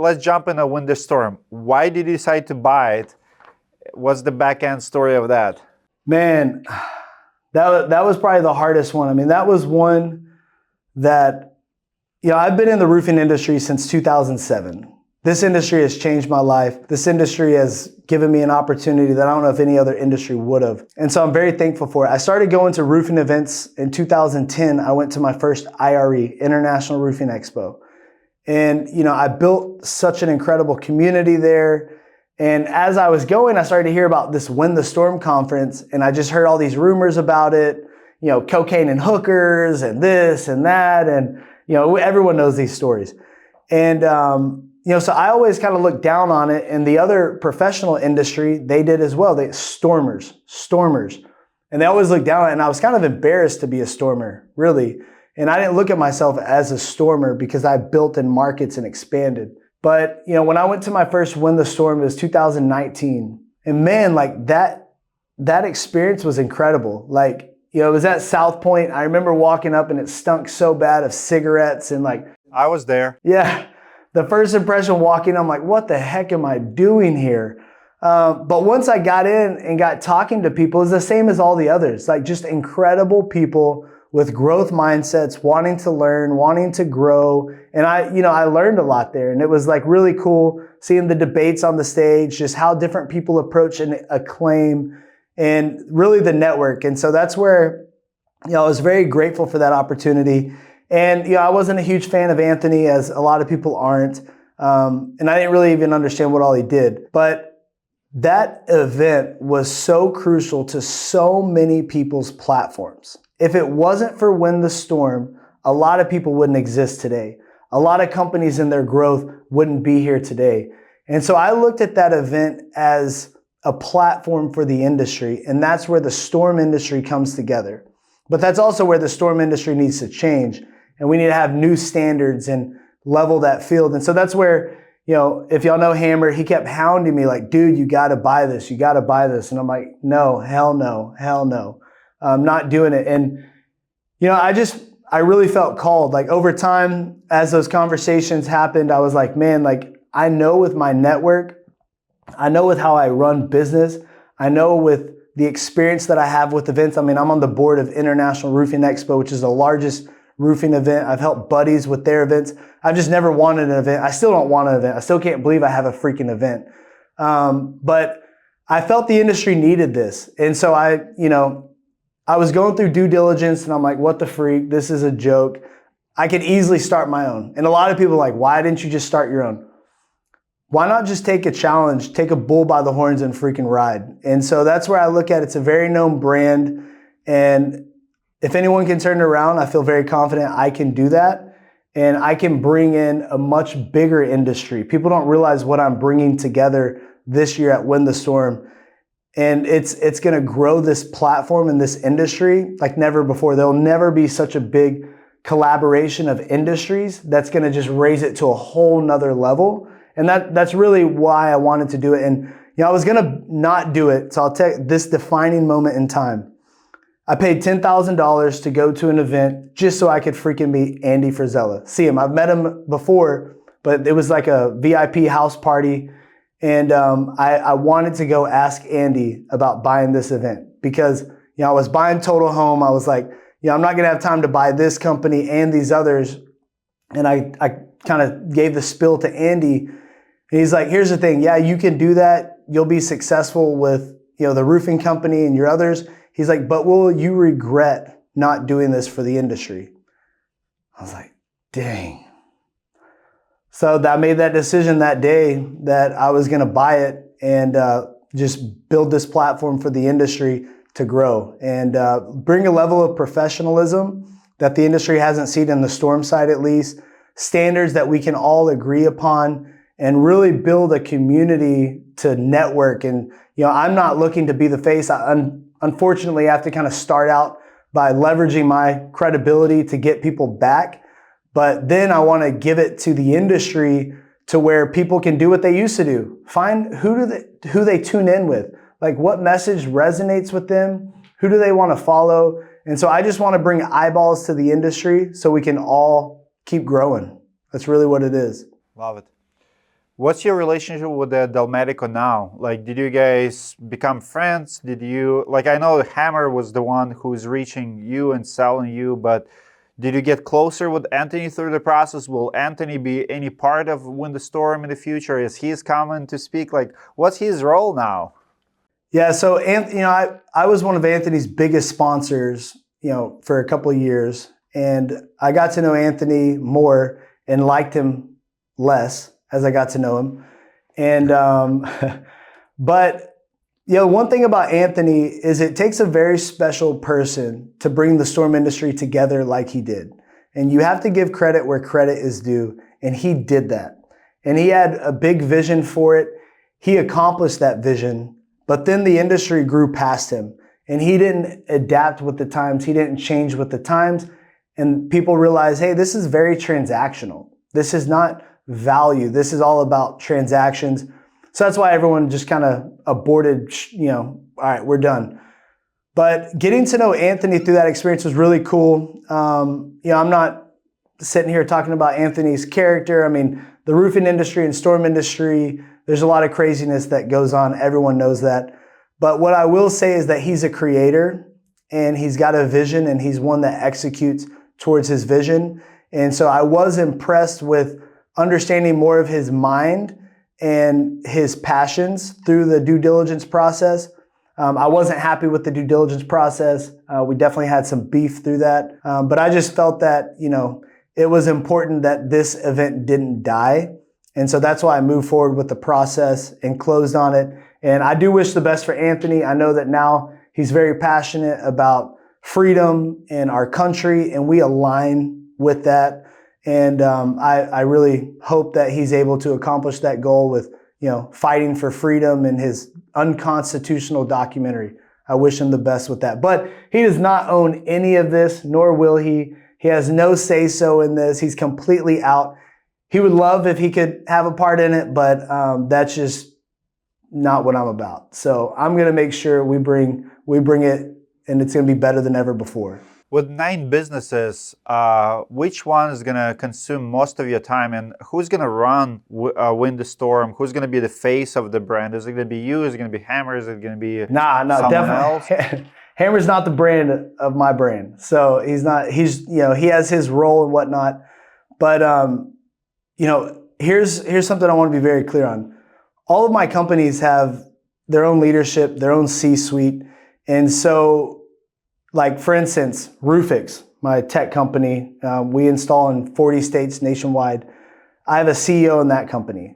let's jump in a winter storm. Why did you decide to buy it? What's the back end story of that? Man, that was probably the hardest one. I mean, that was one that, I've been in the roofing industry since 2007. This industry has changed my life. This industry has given me an opportunity that I don't know if any other industry would have. And so I'm very thankful for it. I started going to roofing events in 2010. I went to my first IRE, International Roofing Expo. And, I built such an incredible community there. And as I was going, I started to hear about this Win the Storm conference. And I just heard all these rumors about it, cocaine and hookers and this and that. And, everyone knows these stories. And, so I always kind of looked down on it, and the other professional industry, they did as well. They stormers. And they always looked down on it, and I was kind of embarrassed to be a stormer, really. And I didn't look at myself as a stormer because I built in markets and expanded. But, when I went to my first Win the Storm, it was 2019. And man, like that experience was incredible. Like, it was at South Point. I remember walking up and it stunk so bad of cigarettes and like. I was there. Yeah. The first impression walking, I'm like, what the heck am I doing here? But once I got in and got talking to people, it's the same as all the others. Like just incredible people with growth mindsets, wanting to learn, wanting to grow. And I learned a lot there. And it was like really cool seeing the debates on the stage, just how different people approach a claim and really the network. And so that's where, I was very grateful for that opportunity. And, I wasn't a huge fan of Anthony, as a lot of people aren't. And I didn't really even understand what all he did. But that event was so crucial to so many people's platforms. If it wasn't for Win the Storm, a lot of people wouldn't exist today. A lot of companies in their growth wouldn't be here today. And so I looked at that event as a platform for the industry. And that's where the storm industry comes together. But that's also where the storm industry needs to change. And we need to have new standards and level that field. And so that's where, if y'all know Hammer, he kept hounding me like, dude, you got to buy this. You got to buy this. And I'm like, no, hell no. I'm not doing it. And, I really felt called. Like over time, as those conversations happened, I was like, man, like I know with my network, I know with how I run business, I know with the experience that I have with events. I mean, I'm on the board of International Roofing Expo, which is the largest roofing event. I've helped buddies with their events. I've just never wanted an event. I still don't want an event. I still can't believe I have a freaking event. But I felt the industry needed this. And so I was going through due diligence and I'm like, what the freak? This is a joke. I could easily start my own. And a lot of people are like, why didn't you just start your own? Why not just take a challenge, take a bull by the horns and freaking ride? And so that's where I look at it. It's a very known brand. And if anyone can turn it around, I feel very confident I can do that. And I can bring in a much bigger industry. People don't realize what I'm bringing together this year at Win the Storm. And it's going to grow this platform in this industry like never before. There'll never be such a big collaboration of industries that's going to just raise it to a whole nother level. And that's really why I wanted to do it. And I was going to not do it. So I'll take this defining moment in time. I paid $10,000 to go to an event just so I could freaking meet Andy Frizella. See him. I've met him before, but it was like a VIP house party. And I wanted to go ask Andy about buying this event because, I was buying Total Home. I was like, I'm not going to have time to buy this company and these others. And I kind of gave the spill to Andy. And he's like, here's the thing. Yeah, you can do that. You'll be successful with, the roofing company and your others. He's like, but will you regret not doing this for the industry? I was like, dang. So I made that decision that day that I was going to buy it and just build this platform for the industry to grow and bring a level of professionalism that the industry hasn't seen in the storm side, at least, standards that we can all agree upon, and really build a community to network. And, I'm not looking to be the face. Unfortunately, I have to kind of start out by leveraging my credibility to get people back. But then I want to give it to the industry to where people can do what they used to do. Find who they tune in with. Like what message resonates with them? Who do they want to follow? And so I just want to bring eyeballs to the industry so we can all keep growing. That's really what it is. Love it. What's your relationship with the Delmedico now? Like, did you guys become friends? Did you, like, I know Hammer was the one who's reaching you and selling you, but did you get closer with Anthony through the process? Will Anthony be any part of Win the Storm in the future? Is he's coming to speak? Like, what's his role now? Yeah, so I was one of Anthony's biggest sponsors, for a couple of years, and I got to know Anthony more and liked him less as I got to know him. And but one thing about Anthony is it takes a very special person to bring the storm industry together like he did. And you have to give credit where credit is due, and he did that. And he had a big vision for it. He accomplished that vision. But then the industry grew past him, and he didn't adapt with the times. He didn't change with the times. And people realized, hey, this is very transactional. This is not value. This is all about transactions. So that's why everyone just kind of aborted, all right, we're done. But getting to know Anthony through that experience was really cool. I'm not sitting here talking about Anthony's character. I mean, the roofing industry and storm industry, there's a lot of craziness that goes on. Everyone knows that. But what I will say is that he's a creator, and he's got a vision, and he's one that executes towards his vision. And so I was impressed with understanding more of his mind and his passions through the due diligence process. I wasn't happy with the due diligence process. We definitely had some beef through that. But I just felt that, it was important that this event didn't die. And so that's why I moved forward with the process and closed on it. And I do wish the best for Anthony. I know that now he's very passionate about freedom in our country, and we align with that. And I really hope that he's able to accomplish that goal with, fighting for freedom in his unconstitutional documentary. I wish him the best with that. But he does not own any of this, nor will he. He has no say-so in this. He's completely out. He would love if he could have a part in it, but that's just not what I'm about. So I'm going to make sure we bring it, and it's going to be better than ever before. With 9 businesses, which one is going to consume most of your time, and who's going to run Win the Storm? Who's going to be the face of the brand? Is it going to be you? Is it going to be Hammer? Is it going to be someone definitely else? Hammer's not the brand of my brand. So he has his role and whatnot. But, here's something I want to be very clear on. All of my companies have their own leadership, their own C-suite. And so, like, for instance, Roofix, my tech company, we install in 40 states nationwide. I have a CEO in that company.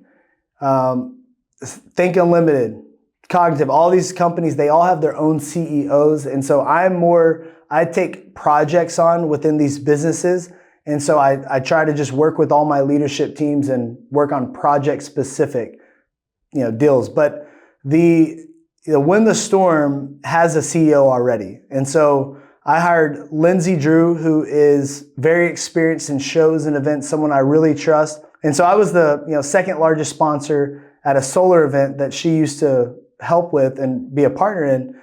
Think Unlimited, Cognitive, all these companies, they all have their own CEOs. And so I take projects on within these businesses. And so I try to just work with all my leadership teams and work on project specific, deals. But Win the Storm has a CEO already. And so I hired Lindsay Drew, who is very experienced in shows and events, someone I really trust. And so I was the second largest sponsor at a solar event that she used to help with and be a partner in.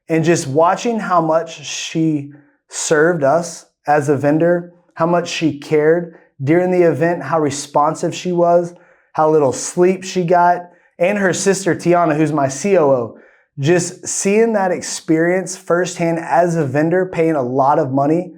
And just watching how much she served us as a vendor, how much she cared during the event, how responsive she was, how little sleep she got, and her sister Tiana, who's my COO. Just seeing that experience firsthand as a vendor, paying a lot of money.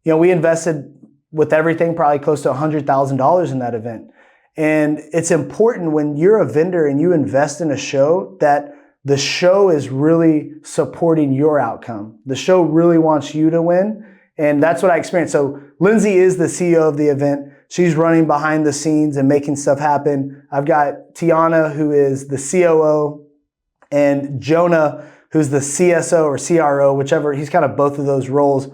We invested with everything probably close to $100,000 in that event. And it's important when you're a vendor and you invest in a show that the show is really supporting your outcome. The show really wants you to win. And that's what I experienced. So Lindsay is the CEO of the event. She's running behind the scenes and making stuff happen. I've got Tiana, who is the COO, and Jonah, who's the CSO or CRO, whichever. He's kind of both of those roles.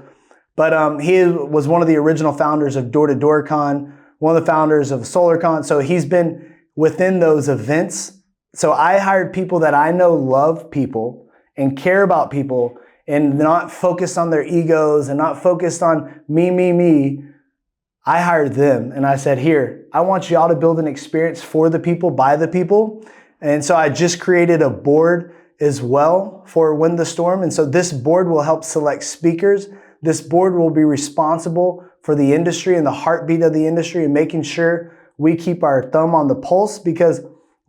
But he was one of the original founders of Door to Door Con, one of the founders of SolarCon. So he's been within those events. So I hired people that I know love people and care about people and not focused on their egos and not focused on me. I hired them and I said, here, I want y'all to build an experience for the people, by the people. And so I just created a board as well for Win the Storm. And so this board will help select speakers. This board will be responsible for the industry and the heartbeat of the industry and making sure we keep our thumb on the pulse, because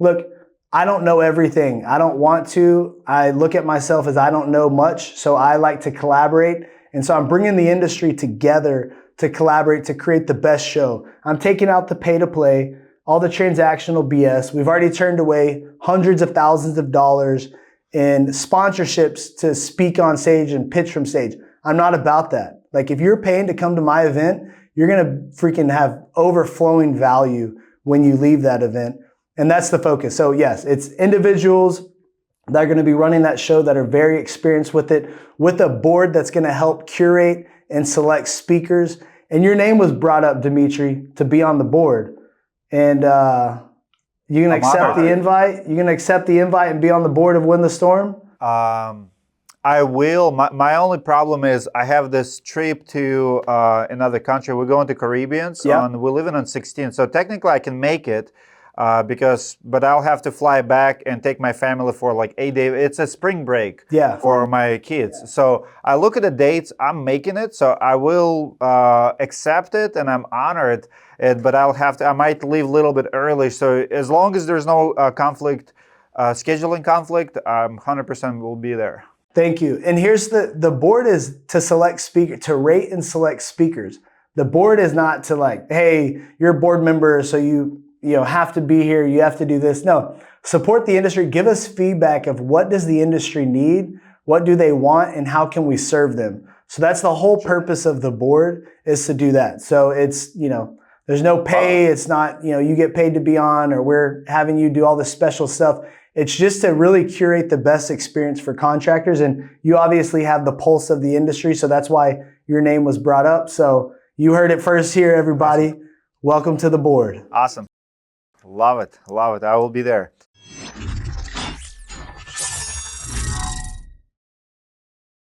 look, I don't know everything. I don't want to. I look at myself as I don't know much, so I like to collaborate. And so I'm bringing the industry together to collaborate to create the best show. I'm taking out the pay to play, all the transactional BS. We've already turned away hundreds of thousands of dollars in sponsorships to speak on stage and pitch from stage. I'm not about that. Like, if you're paying to come to my event, you're going to freaking have overflowing value when you leave that event. And that's the focus. So yes, it's individuals that are going to be running that show that are very experienced with it, with a board that's going to help curate and select speakers. And your name was brought up, Dmitry, to be on the board. And you gonna accept the invite? You gonna accept the invite and be on the board of Win the Storm? I will. My only problem is I have this trip to another country. We're going to Caribbean. We're living on 16th, so technically I can make it. But I'll have to fly back and take my family for like 8 days. It's a spring break for my kids. Yeah. So I look at the dates, I'm making it. So I will accept it and I'm honored. But I might leave a little bit early. So as long as there's no scheduling conflict, I'm 100% will be there. Thank you. And here's the board is to select to rate and select speakers. The board is not to like, hey, you're a board member, so you have to be here, you have to do this. No, support the industry. Give us feedback of what does the industry need, what do they want, and how can we serve them. So that's the whole purpose of the board, is to do that. So it's, there's no pay. It's not, you get paid to be on, or we're having you do all this special stuff. It's just to really curate the best experience for contractors. And you obviously have the pulse of the industry. So that's why your name was brought up. So you heard it first here, everybody. Welcome to the board. Awesome. Love it. I will be there.